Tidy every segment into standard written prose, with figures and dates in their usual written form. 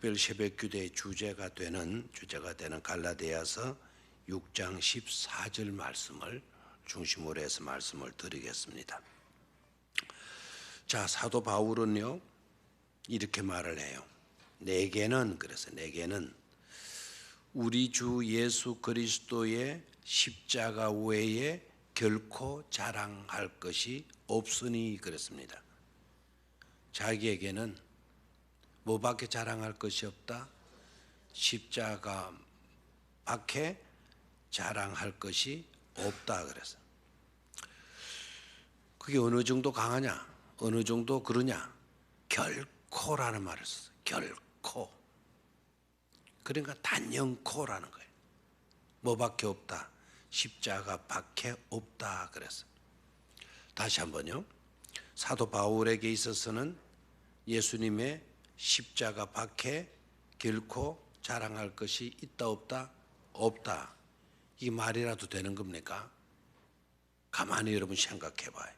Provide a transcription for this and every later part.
특별 새벽 기도의 주제가 되는 갈라디아서 6장 14절 말씀을 중심으로 해서 말씀을 드리겠습니다. 자, 사도 바울은요 이렇게 말을 해요. 내게는 우리 주 예수 그리스도의 십자가 외에 결코 자랑할 것이 없으니 그랬습니다. 자기에게는 뭐밖에 자랑할 것이 없다? 십자가 밖에 자랑할 것이 없다 그랬어. 그게 어느 정도 강하냐? 어느 정도 그러냐? 결코라는 말을 썼어요. 결코. 그러니까 단연코라는 거예요. 뭐밖에 없다? 십자가 밖에 없다 그랬어요. 다시 한번요. 사도 바울에게 있어서는 예수님의 십자가 밖에 결코 자랑할 것이 있다 없다? 없다. 이 말이라도 되는 겁니까? 가만히 여러분 생각해 봐요.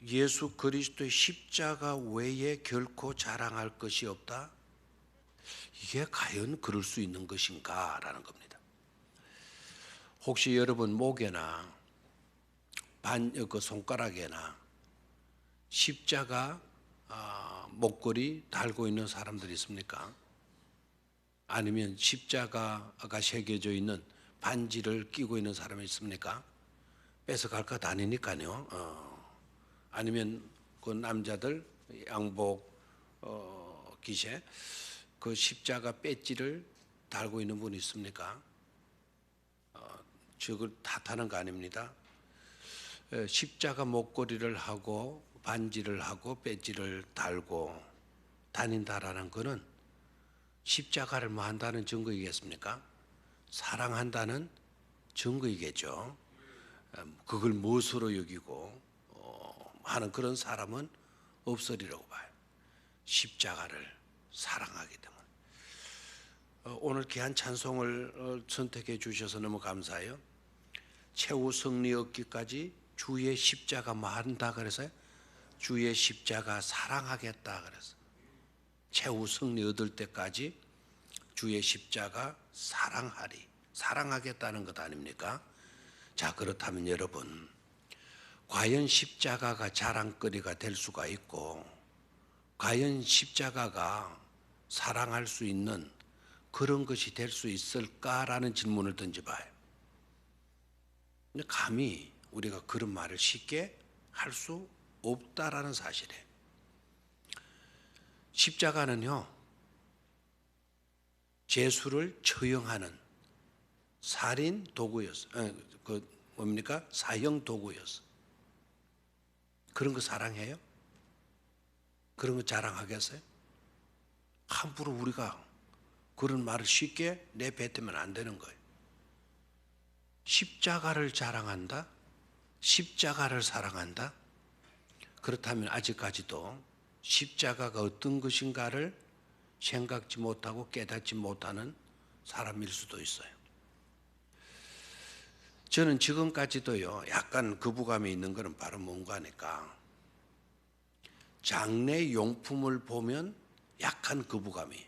예수 그리스도의 십자가 외에 결코 자랑할 것이 없다? 이게 과연 그럴 수 있는 것인가? 라는 겁니다. 혹시 여러분 목에나 손가락에나 십자가 목걸이 달고 있는 사람들이 있습니까? 아니면 십자가가 새겨져 있는 반지를 끼고 있는 사람이 있습니까? 뺏어갈 것 아니니까요. 아니면 그 남자들 양복 기세 그 십자가 배지를 달고 있는 분이 있습니까? 저걸 탓하는 거 아닙니다. 십자가 목걸이를 하고 반지를 하고 배지를 달고 다닌다라는 것은 십자가를 뭐 한다는 증거이겠습니까? 사랑한다는 증거이겠죠. 그걸 무엇으로 여기고 하는 그런 사람은 없으리라고 봐요. 십자가를 사랑하기 때문에. 오늘 귀한 찬송을 선택해 주셔서 너무 감사해요. 최후 승리 얻기까지 주의 십자가 뭐 한다 그래서요? 주의 십자가 사랑하겠다 그래서 최후 승리 얻을 때까지 주의 십자가 사랑하겠다는 것 아닙니까? 자, 그렇다면 여러분, 과연 십자가가 자랑거리가 될 수가 있고 과연 십자가가 사랑할 수 있는 그런 것이 될 수 있을까라는 질문을 던져봐요. 근데 감히 우리가 그런 말을 쉽게 할 수 없다라는 사실이에요. 십자가는요, 죄수를 처형하는 살인 도구였어. 사형 도구였어. 그런 거 사랑해요? 그런 거 자랑하겠어요? 함부로 우리가 그런 말을 쉽게 내뱉으면 안 되는 거예요. 십자가를 자랑한다? 십자가를 사랑한다? 그렇다면 아직까지도 십자가가 어떤 것인가를 생각지 못하고 깨닫지 못하는 사람일 수도 있어요. 저는 지금까지도요, 약간 거부감이 있는 것은 바로 뭔가 하니까 장례 용품을 보면 약간 거부감이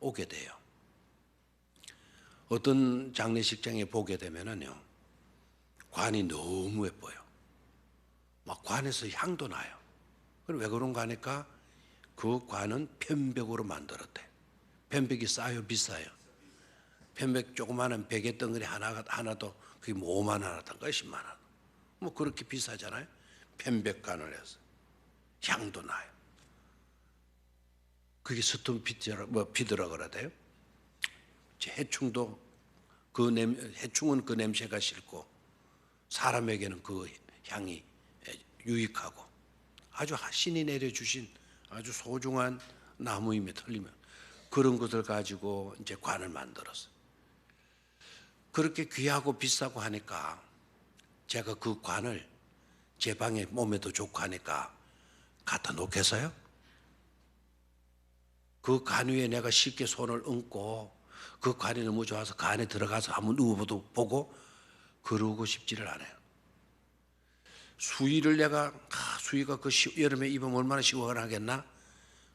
오게 돼요. 어떤 장례식장에 보게 되면은요, 관이 너무 예뻐요. 막 관에서 향도 나요. 그럼 왜 그런가 하니까 그 관은 편백으로 만들었대. 편백이 싸요, 비싸요? 편백 조그마한 베개 덩어리 하나도 그게 뭐 5만 원 하던가 10만 원. 뭐 그렇게 비싸잖아요. 편백관을 해서 향도 나요. 그게 스톤 피드라 그러대요. 해충도 해충은 그 냄새가 싫고 사람에게는 그 향이 유익하고 아주 신이 내려주신 아주 소중한 나무임에 틀리면 그런 것을 가지고 이제 관을 만들었어요. 그렇게 귀하고 비싸고 하니까 제가 그 관을 제 방에 몸에도 좋고 하니까 갖다 놓겠어요? 그 관 위에 내가 쉽게 손을 얹고 그 관이 너무 좋아서 그 안에 들어가서 한번 누워보고 그러고 싶지를 않아요. 수의를 내가 수의가 여름에 입으면 얼마나 시원하겠나?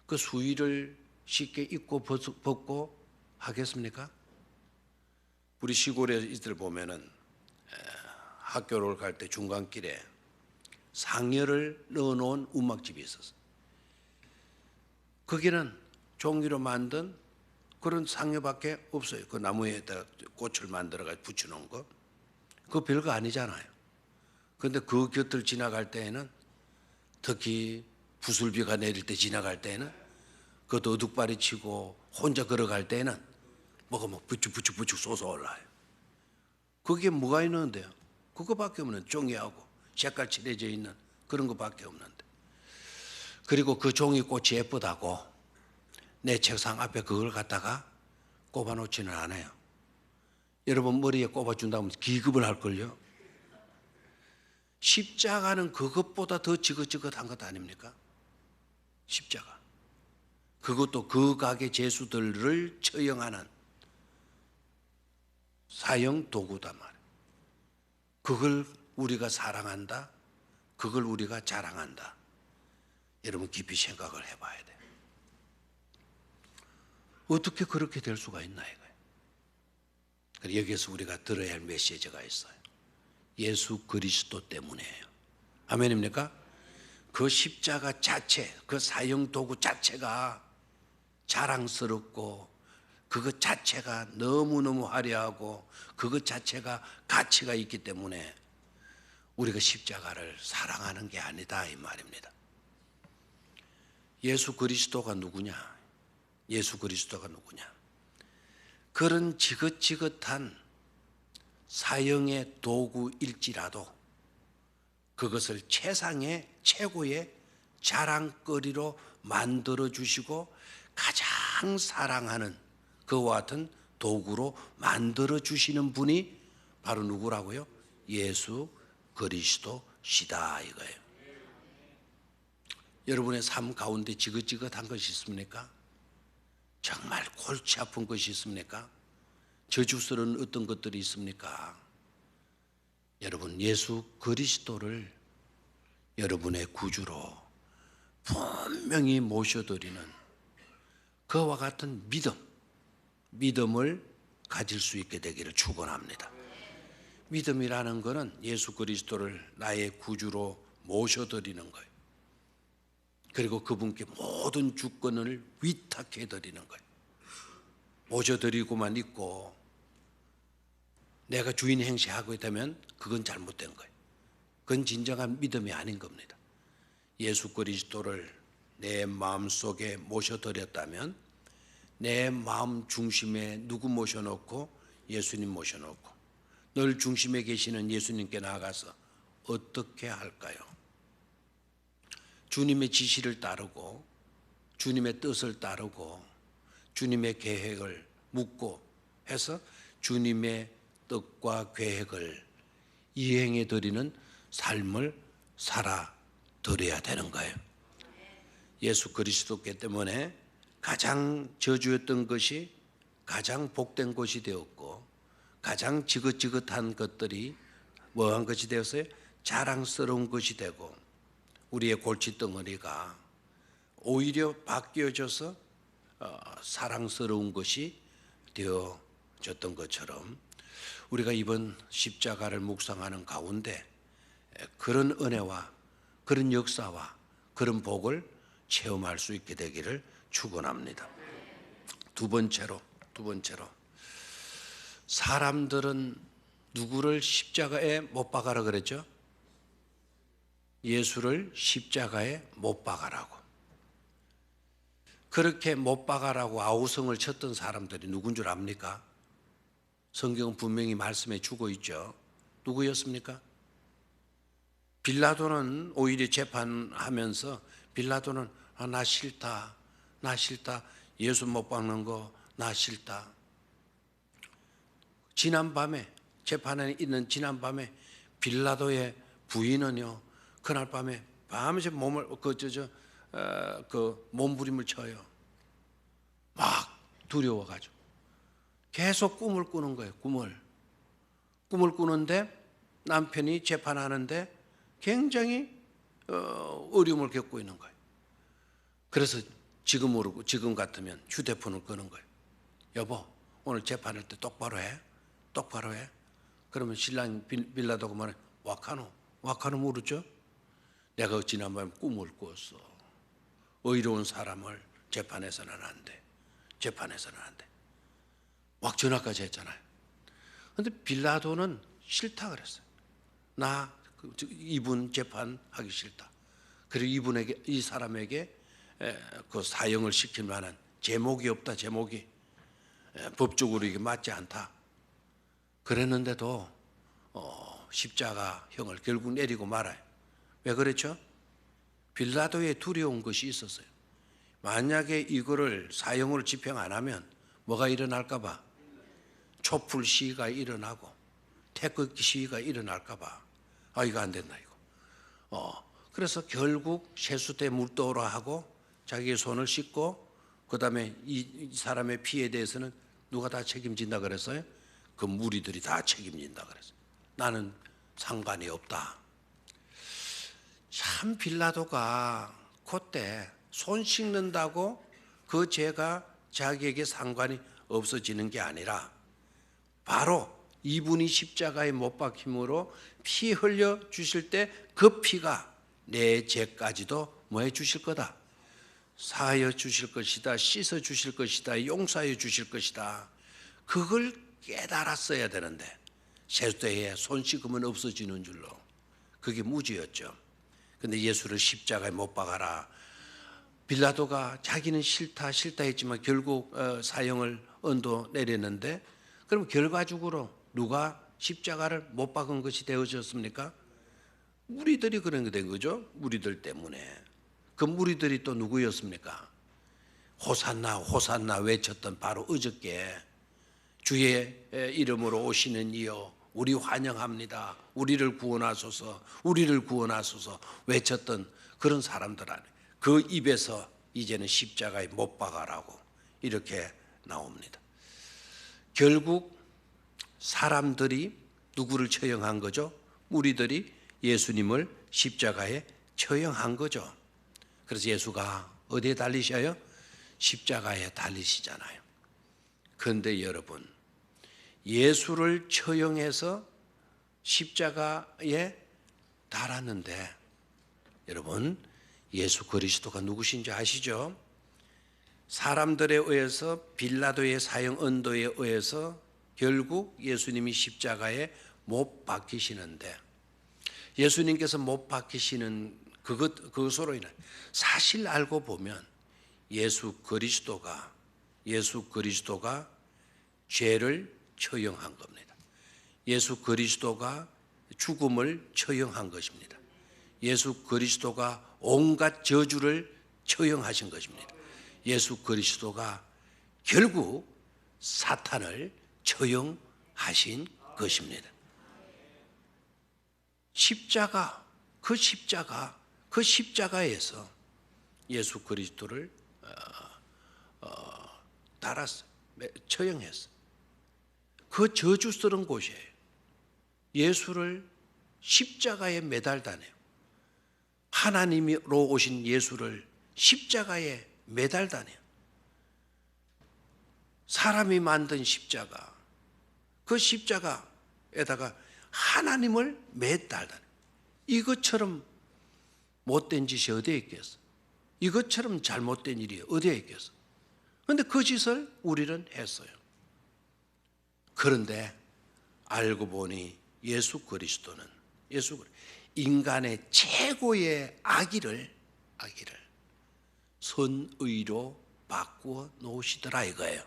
그 수의를 쉽게 입고 벗고 하겠습니까? 우리 시골에 이들 보면은 학교를 갈 때 중간길에 상여를 넣어놓은 움막집이 있었어요. 거기는 종이로 만든 그런 상여밖에 없어요. 그 나무에다 꽃을 만들어가지고 붙여놓은 거. 그거 별거 아니잖아요. 그런데 그 곁을 지나갈 때에는, 특히 부슬비가 내릴 때 지나갈 때에는, 그것도 어둑발이 치고 혼자 걸어갈 때에는 뭐가 막 부축부축 솟아올라요. 그게 뭐가 있는데요? 그거밖에 없는, 종이하고 색깔 칠해져 있는 그런 거밖에 없는데. 그리고 그 종이꽃이 예쁘다고 내 책상 앞에 그걸 갖다가 꼽아놓지는 않아요. 여러분 머리에 꼽아준다면 기겁을 할걸요. 십자가는 그것보다 더 지긋지긋한 것 아닙니까? 십자가. 그것도 그 각의 죄수들을 처형하는 사형 도구단 말이에요. 그걸 우리가 사랑한다, 그걸 우리가 자랑한다. 여러분 깊이 생각을 해봐야 돼요. 어떻게 그렇게 될 수가 있나 이거예요. 여기에서 우리가 들어야 할 메시지가 있어요. 예수 그리스도 때문이에요. 아멘입니까? 그 십자가 자체, 그 사형 도구 자체가 자랑스럽고, 그것 자체가 너무너무 화려하고, 그것 자체가 가치가 있기 때문에 우리가 십자가를 사랑하는 게 아니다 이 말입니다. 예수 그리스도가 누구냐? 예수 그리스도가 누구냐? 그런 지긋지긋한 사형의 도구일지라도 그것을 최상의 최고의 자랑거리로 만들어 주시고 가장 사랑하는 그와 같은 도구로 만들어 주시는 분이 바로 누구라고요? 예수 그리스도시다 이거예요. 여러분의 삶 가운데 지긋지긋한 것이 있습니까? 정말 골치 아픈 것이 있습니까? 저주스러운 어떤 것들이 있습니까? 여러분 예수 그리스도를 여러분의 구주로 분명히 모셔드리는 그와 같은 믿음을 가질 수 있게 되기를 축원합니다. 믿음이라는 것은 예수 그리스도를 나의 구주로 모셔드리는 거예요. 그리고 그분께 모든 주권을 위탁해 드리는 거예요. 모셔드리고만 있고 내가 주인 행세하고 있다면 그건 잘못된 거예요. 그건 진정한 믿음이 아닌 겁니다. 예수 그리스도를 내 마음속에 모셔드렸다면 내 마음 중심에 누구 모셔놓고? 예수님 모셔놓고 늘 중심에 계시는 예수님께 나아가서 어떻게 할까요? 주님의 지시를 따르고 주님의 뜻을 따르고 주님의 계획을 묻고 해서 주님의 뜻과 계획을 이행해 드리는 삶을 살아 드려야 되는 거예요. 예수 그리스도께 때문에 가장 저주였던 것이 가장 복된 것이 되었고, 가장 지긋지긋한 것들이 뭐한 것이 되었어요? 자랑스러운 것이 되고, 우리의 골칫덩어리가 오히려 바뀌어져서 사랑스러운 것이 되어졌던 것처럼 우리가 이번 십자가를 묵상하는 가운데 그런 은혜와 그런 역사와 그런 복을 체험할 수 있게 되기를 축원합니다. 두 번째로 사람들은 누구를 십자가에 못 박아라 그랬죠? 예수를 십자가에 못 박아라고. 그렇게 못 박아라고 아우성을 쳤던 사람들이 누군 줄 압니까? 성경은 분명히 말씀해 주고 있죠. 누구였습니까? 빌라도는 오히려 재판하면서 빌라도는 나 싫다, 예수 못 박는 거 나 싫다. 지난밤에 재판에 있는 지난밤에 빌라도의 부인은요 그날 밤에 밤새 몸부림을 쳐요. 막 두려워가지고 계속 꿈을 꾸는 거예요. 꿈을 꾸는데 남편이 재판하는데 굉장히 어려움을 겪고 있는 거예요. 그래서 지금 같으면 휴대폰을 끄는 거예요. 여보, 오늘 재판할 때 똑바로 해. 똑바로 해. 그러면 신랑 빌라도가 말해, 와카노 모르죠? 내가 지난밤에 꿈을 꿨어. 의로운 사람을 재판해서는 안 돼. 재판해서는 안 돼. 막 전화까지 했잖아요. 그런데 빌라도는 싫다 그랬어요. 이분 재판하기 싫다. 그리고 이 사람에게 그 사형을 시킬 만한 제목이 없다. 제목이 법적으로 이게 맞지 않다. 그랬는데도 십자가형을 결국 내리고 말아요. 왜 그랬죠? 빌라도에 두려운 것이 있었어요. 만약에 이거를 사형으로 집행 안 하면 뭐가 일어날까 봐. 촛불 시위가 일어나고 태극기 시위가 일어날까 봐. 이거 안 된다 이거. 그래서 결국 세수대 물도라 하고 자기의 손을 씻고 그다음에 이 사람의 피해에 대해서는 누가 다 책임진다 그랬어요? 그 무리들이 다 책임진다 그랬어요. 나는 상관이 없다. 참 빌라도가 그때 손 씻는다고 그 죄가 자기에게 상관이 없어지는 게 아니라 바로 이분이 십자가에 못 박힘으로 피 흘려 주실 때 그 피가 내 죄까지도 뭐 해 주실 거다. 사하여 주실 것이다. 씻어 주실 것이다. 용서하여 주실 것이다. 그걸 깨달았어야 되는데 세수대에 손 씻으면 없어지는 줄로 그게 무지였죠. 근데 예수를 십자가에 못 박아라. 빌라도가 자기는 싫다 했지만 결국 사형을 언도 내렸는데 그럼 결과적으로 누가 십자가를 못 박은 것이 되어졌습니까? 무리들이 그런 게 된 거죠. 무리들 때문에. 그 무리들이 또 누구였습니까? 호산나 호산나 외쳤던 바로 어저께 주의 이름으로 오시는 이여 우리 환영합니다. 우리를 구원하소서 우리를 구원하소서 외쳤던 그런 사람들 안에 그 입에서 이제는 십자가에 못 박아라고 이렇게 나옵니다. 결국 사람들이 누구를 처형한 거죠? 무리들이 예수님을 십자가에 처형한 거죠. 그래서 예수가 어디에 달리셔요? 십자가에 달리시잖아요. 그런데 여러분 예수를 처형해서 십자가에 달았는데 여러분 예수 그리스도가 누구신지 아시죠? 사람들에 의해서 빌라도의 사형 언도에 의해서 결국 예수님이 십자가에 못 박히시는데 예수님께서 못 박히시는 그것으로 인해 사실 알고 보면 예수 그리스도가 죄를 처형한 겁니다. 예수 그리스도가 죽음을 처형한 것입니다. 예수 그리스도가 온갖 저주를 처형하신 것입니다. 예수 그리스도가 결국 사탄을 처형하신 것입니다. 그 십자가에서 예수 그리스도를 달았어, 처형했어. 그 저주스러운 곳이에요. 예수를 십자가에 매달다네요. 하나님으로 오신 예수를 십자가에 매달다네요. 사람이 만든 십자가, 그 십자가에다가 하나님을 매달다네요. 이것처럼 못된 짓이 어디에 있겠어? 이것처럼 잘못된 일이 어디에 있겠어? 그런데 그 짓을 우리는 했어요. 그런데 알고 보니 예수 그리스도는 인간의 최고의 악의를 선의로 바꾸어 놓으시더라 이거예요.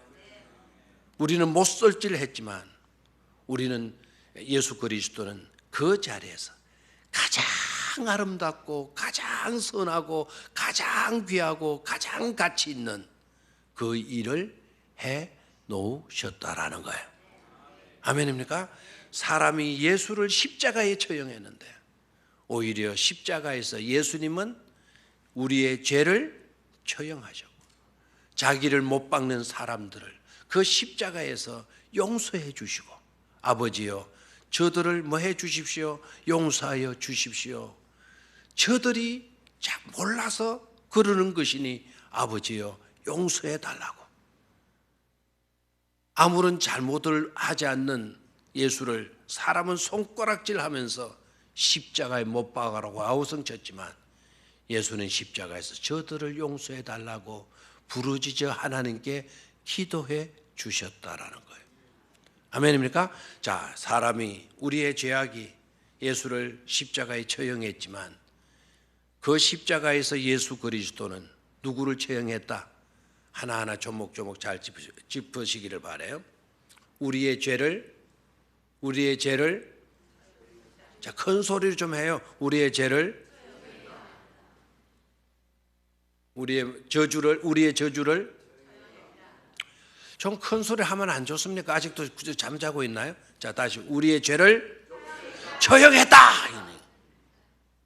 우리는 못쓸지를 했지만 우리는 예수 그리스도는 그 자리에서 가장 아름답고 가장 선하고 가장 귀하고 가장 가치 있는 그 일을 해 놓으셨다라는 거예요. 아멘입니까? 사람이 예수를 십자가에 처형했는데 오히려 십자가에서 예수님은 우리의 죄를 처형하셨고 자기를 못 박는 사람들을 그 십자가에서 용서해 주시고 아버지여 저들을 뭐 해 주십시오? 용서하여 주십시오. 저들이 몰라서 그러는 것이니 아버지여 용서해 달라고. 아무런 잘못을 하지 않는 예수를 사람은 손가락질하면서 십자가에 못 박아라고 아우성쳤지만 예수는 십자가에서 저들을 용서해 달라고 부르짖어 하나님께 기도해 주셨다라는 거예요. 아멘입니까? 자, 사람이 우리의 죄악이 예수를 십자가에 처형했지만 그 십자가에서 예수 그리스도는 누구를 처형했다? 하나하나 조목조목 잘 짚으시기를 바라요. 우리의 죄를 자, 큰 소리로 좀 해요. 우리의 저주를 좀 큰 소리 하면 안 좋습니까? 아직도 잠자고 있나요? 자, 다시 우리의 죄를 처형했다.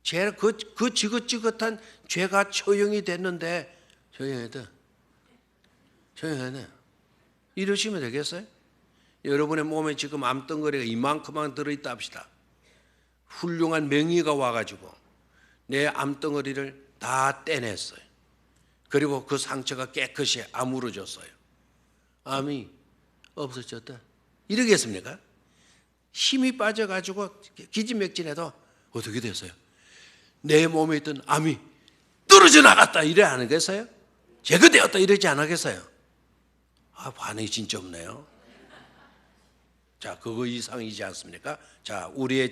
죄, 그 지긋지긋한 죄가 처형이 됐는데 처형해야 이러시면 되겠어요? 여러분의 몸에 지금 암덩어리가 이만큼만 들어있다 합시다. 훌륭한 명의가 와가지고 내 암덩어리를 다 떼냈어요. 그리고 그 상처가 깨끗이 아물어졌어요. 암이 없어졌다. 이러겠습니까? 힘이 빠져가지고 기진맥진해도 어떻게 됐어요? 내 몸에 있던 암이 떨어져 나갔다 이래 안 하겠어요? 제거되었다 이러지 않겠어요? 반응이 진짜 없네요. 자, 그거 이상이지 않습니까? 자, 우리의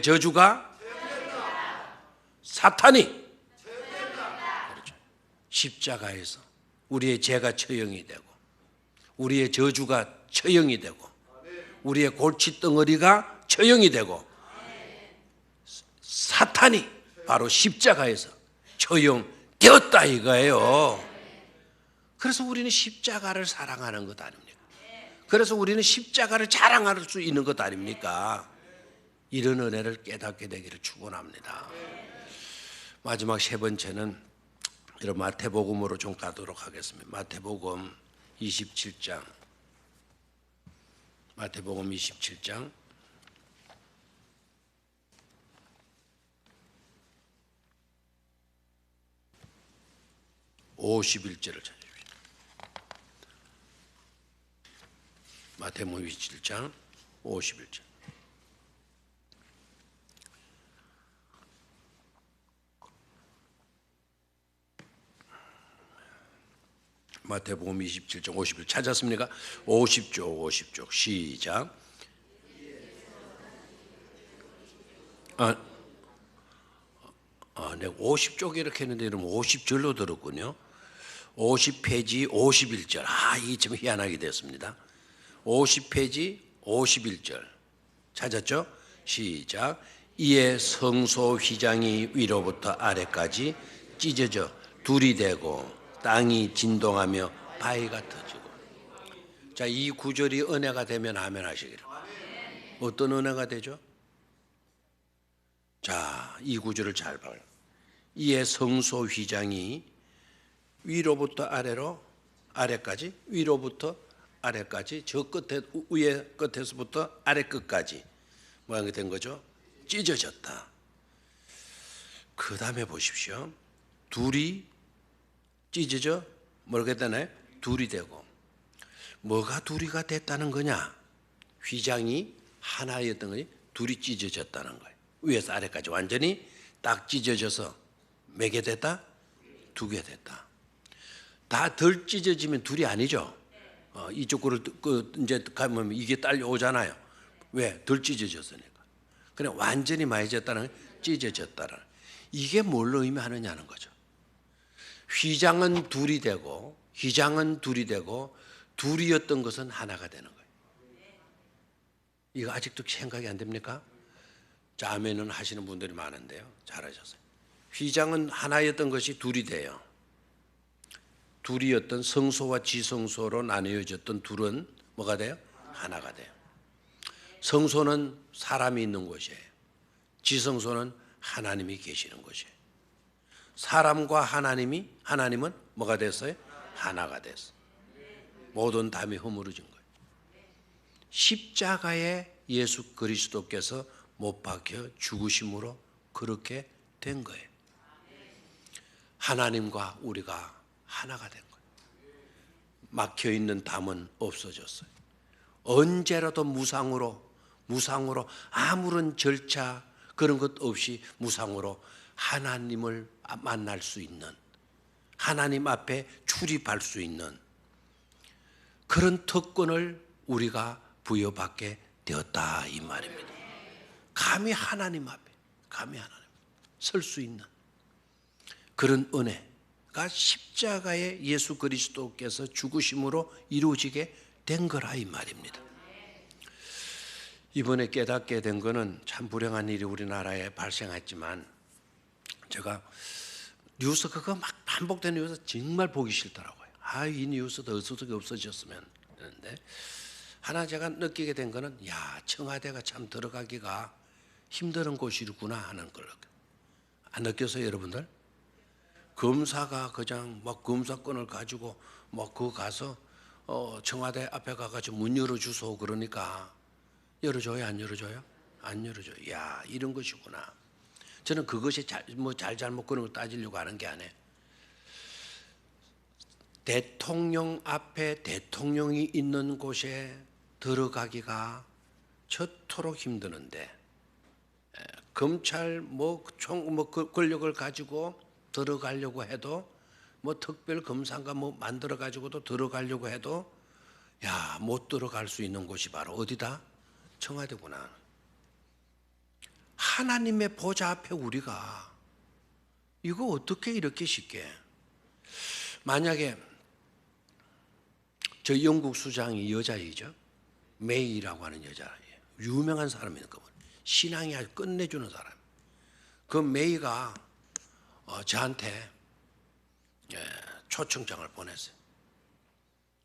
저주가 사탄이 그렇죠. 십자가에서 우리의 죄가 처형이 되고 우리의 저주가 처형이 되고 우리의 골칫덩어리가 처형이 되고 사탄이 바로 십자가에서 처형되었다 이거예요. 그래서 우리는 십자가를 사랑하는 것 아닙니까? 그래서 우리는 십자가를 자랑할 수 있는 것 아닙니까? 이런 은혜를 깨닫게 되기를 축원합니다. 마지막 세 번째는 이런 마태복음으로 좀 가도록 하겠습니다. 마태복음 27장. 마태복음 27장. (51절을) 찾으십시오. 마태복음 27장 51절. 마태복음 27장 50절 찾았습니까? 50쪽 시작. 내가 50쪽 이렇게 했는데 이러면 50절로 들었군요. 50페이지 51절. 이게 좀 희한하게 됐습니다. 50페이지 51절 찾았죠? 시작. 이에 성소 휘장이 위로부터 아래까지 찢어져 둘이 되고 땅이 진동하며 바위가 터지고. 자, 이 구절이 은혜가 되면 아멘 하시기를. 어떤 은혜가 되죠? 자, 이 구절을 잘 봐요. 이에 성소 휘장이 위로부터 아래까지 위로부터 아래까지 저 끝에 위에 끝에서부터 아래 끝까지 모양이 된 거죠. 찢어졌다. 그 다음에 보십시오. 둘이 찢어져 뭐가 되나요? 둘이 되고. 뭐가 둘이가 됐다는 거냐? 휘장이 하나였던 거니 둘이 찢어졌다는 거예요. 위에서 아래까지 완전히 딱 찢어져서 몇 개 됐다? 2개 됐다. 다 덜 찢어지면 둘이 아니죠. 이쪽으로 이제 가면 이게 딸려오잖아요. 왜? 덜 찢어졌으니까. 그냥 완전히 많이 졌다는 찢어졌다는. 이게 뭘 의미하느냐는 거죠. 휘장은 둘이 되고 둘이었던 것은 하나가 되는 거예요. 이거 아직도 생각이 안 됩니까? 자, 아멘은 하시는 분들이 많은데요. 잘하셨어요. 휘장은 하나였던 것이 둘이 돼요. 둘이었던 성소와 지성소로 나뉘어졌던 둘은 뭐가 돼요? 하나가 돼요. 성소는 사람이 있는 곳이에요. 지성소는 하나님이 계시는 곳이에요. 사람과 하나님은 뭐가 됐어요? 하나가 됐어. 모든 담이 허물어진 거예요. 십자가에 예수 그리스도께서 못 박혀 죽으심으로 그렇게 된 거예요. 하나님과 우리가 하나가 된 거예요. 막혀있는 담은 없어졌어요. 언제라도 무상으로 아무런 절차 그런 것 없이 무상으로 하나님을 만날 수 있는, 하나님 앞에 출입할 수 있는 그런 특권을 우리가 부여받게 되었다 이 말입니다. 감히 하나님 앞에 설 수 있는 그런 은혜가 십자가의 예수 그리스도께서 죽으심으로 이루어지게 된 거라 이 말입니다. 이번에 깨닫게 된 거는 참 불행한 일이 우리나라에 발생했지만 제가 뉴스 그거 막 반복되는 뉴스 정말 보기 싫더라고요. 이 뉴스도 어떻게 없어졌으면 하는데 하나 제가 느끼게 된 거는 청와대가 참 들어가기가 힘든 곳이구나 하는 걸 안 느꼈어요, 여러분들? 검사가 그냥 막 검사권을 가지고 그 가서 청와대 앞에 가가지고 문 열어주소 그러니까 열어줘요, 안 열어줘요? 안 열어줘요. 이런 것이구나. 저는 그것이 잘못 그런 걸 따지려고 하는 게 아니에요. 대통령 앞에 대통령이 있는 곳에 들어가기가 저토록 힘드는데 검찰 권력을 가지고 들어가려고 해도 특별 검사인가 만들어 가지고도 들어가려고 해도 못 들어갈 수 있는 곳이 바로 어디다? 청와대구나. 하나님의 보좌 앞에 우리가 이거 어떻게 이렇게 쉽게, 만약에 저 영국 수장이 여자이죠. 메이라고 하는 여자예요. 유명한 사람이에요. 그분 신앙이 아주 끝내주는 사람. 그 메이가 저한테 초청장을 보냈어요.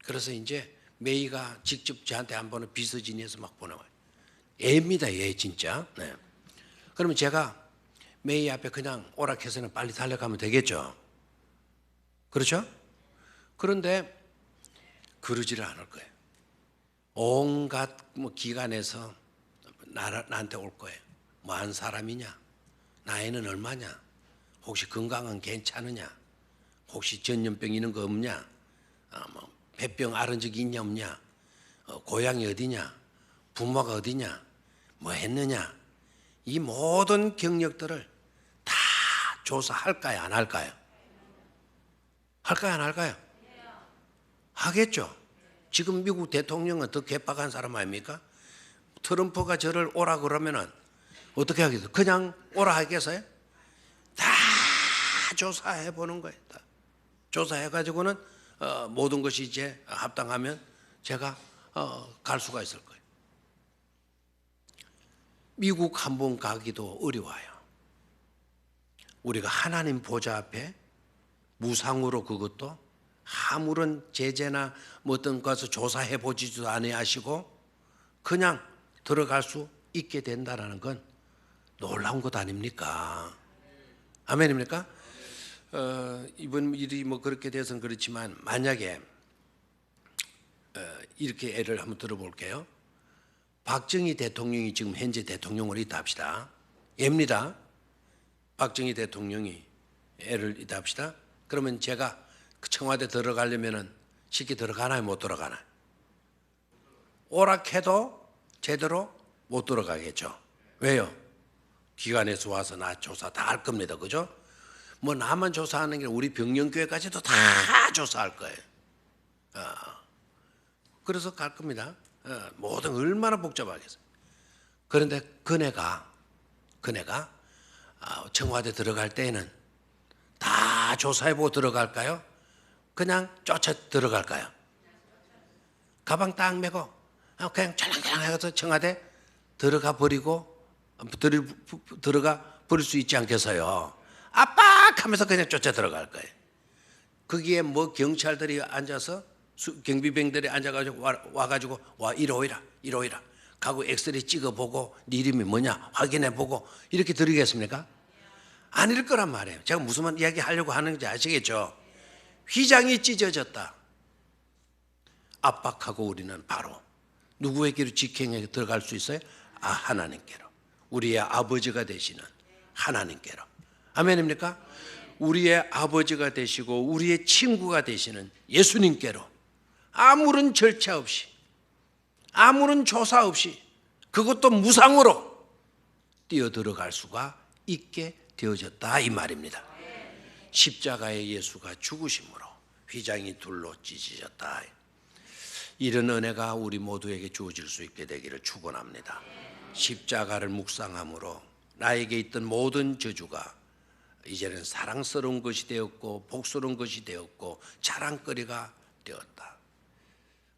그래서 이제 메이가 직접 저한테 한 번은 비서진에서 막 보내와요. 애입니다, 얘 진짜. 네. 그러면 제가 메이 앞에 그냥 오락해서는 빨리 달려가면 되겠죠. 그렇죠? 그런데 그러지를 않을 거예요. 온갖 기관에서 나한테 올 거예요. 뭐한 사람이냐? 나이는 얼마냐? 혹시 건강은 괜찮으냐? 혹시 전염병 이런 거 없냐? 폐병 앓은 적이 있냐 없냐? 고향이 어디냐? 부모가 어디냐? 뭐 했느냐? 이 모든 경력들을 다 조사할까요? 안 할까요? 할까요? 안 할까요? 하겠죠. 지금 미국 대통령은 더 개빡한 사람 아닙니까? 트럼프가 저를 오라 그러면은 어떻게 하겠어요? 그냥 오라 하겠어요? 다 조사해 보는 거예요. 다 조사해 가지고는 모든 것이 이제 합당하면 제가 갈 수가 있을 거예요. 미국 한 번 가기도 어려워요. 우리가 하나님 보좌 앞에 무상으로, 그것도 아무런 제재나 어떤 것을 조사해 보지도 아니하시고 그냥 들어갈 수 있게 된다는 건 놀라운 것 아닙니까? 아멘입니까? 이번 일이 그렇게 돼서는 그렇지만 만약에 이렇게 예를 한번 들어볼게요. 박정희 대통령이 지금 현재 대통령으로 있다 합시다. 예입니다. 박정희 대통령이 애를 있다 합시다. 그러면 제가 청와대 들어가려면 쉽게 들어가나요? 못 들어가나요? 오락해도 제대로 못 들어가겠죠. 왜요? 기관에서 와서 나 조사 다 할 겁니다. 그죠? 나만 조사하는 게 우리 병영교회까지도 다 조사할 거예요. 그래서 갈 겁니다. 모든 얼마나 복잡하겠어요. 그런데 그네가 청와대 들어갈 때에는 다 조사해보고 들어갈까요? 그냥 쫓아 들어갈까요? 가방 딱 메고 그냥 찰랑찰랑 해서 청와대 들어가 버리고 들어가 버릴 수 있지 않겠어요? 압박하면서 그냥 쫓아 들어갈 거예요. 거기에 경찰들이 앉아서 경비병들이 앉아가지고 와가지고 이리 오이라 가고 엑스레이 찍어보고 네 이름이 뭐냐 확인해보고 이렇게 들이겠습니까? 아닐 거란 말이에요. 제가 무슨 이야기 하려고 하는지 아시겠죠? 휘장이 찢어졌다. 압박하고 우리는 바로 누구에게로 직행에 들어갈 수 있어요? 하나님께로. 우리의 아버지가 되시는 하나님께로. 아멘입니까? 우리의 아버지가 되시고 우리의 친구가 되시는 예수님께로 아무런 절차 없이, 아무런 조사 없이, 그것도 무상으로 뛰어들어갈 수가 있게 되어졌다 이 말입니다. 십자가에 예수가 죽으심으로 휘장이 둘로 찢어졌다. 이런 은혜가 우리 모두에게 주어질 수 있게 되기를 축원합니다. 십자가를 묵상함으로 나에게 있던 모든 저주가 이제는 사랑스러운 것이 되었고 복스러운 것이 되었고 자랑거리가 되었다.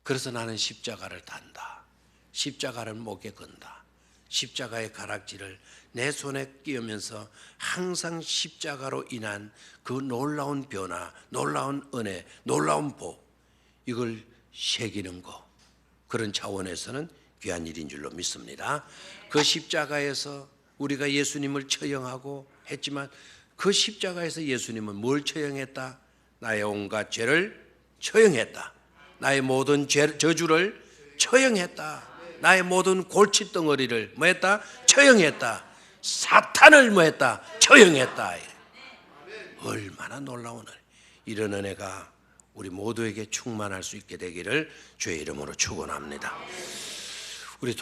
그래서 나는 십자가를 단다. 십자가를 목에 건다. 십자가의 가락지를 내 손에 끼우면서 항상 십자가로 인한 그 놀라운 변화, 놀라운 은혜, 놀라운 복, 이걸 새기는 것, 그런 차원에서는 귀한 일인 줄로 믿습니다. 그 십자가에서 우리가 예수님을 처형하고 했지만 그 십자가에서 예수님은 뭘 처형했다? 나의 온갖 죄를 처형했다. 나의 모든 저주를 처형했다. 나의 모든 골칫덩어리를 뭐했다? 처형했다. 사탄을 뭐했다? 처형했다. 얼마나 놀라운 은혜. 이런 은혜가 우리 모두에게 충만할 수 있게 되기를 주의 이름으로 축원합니다. 우리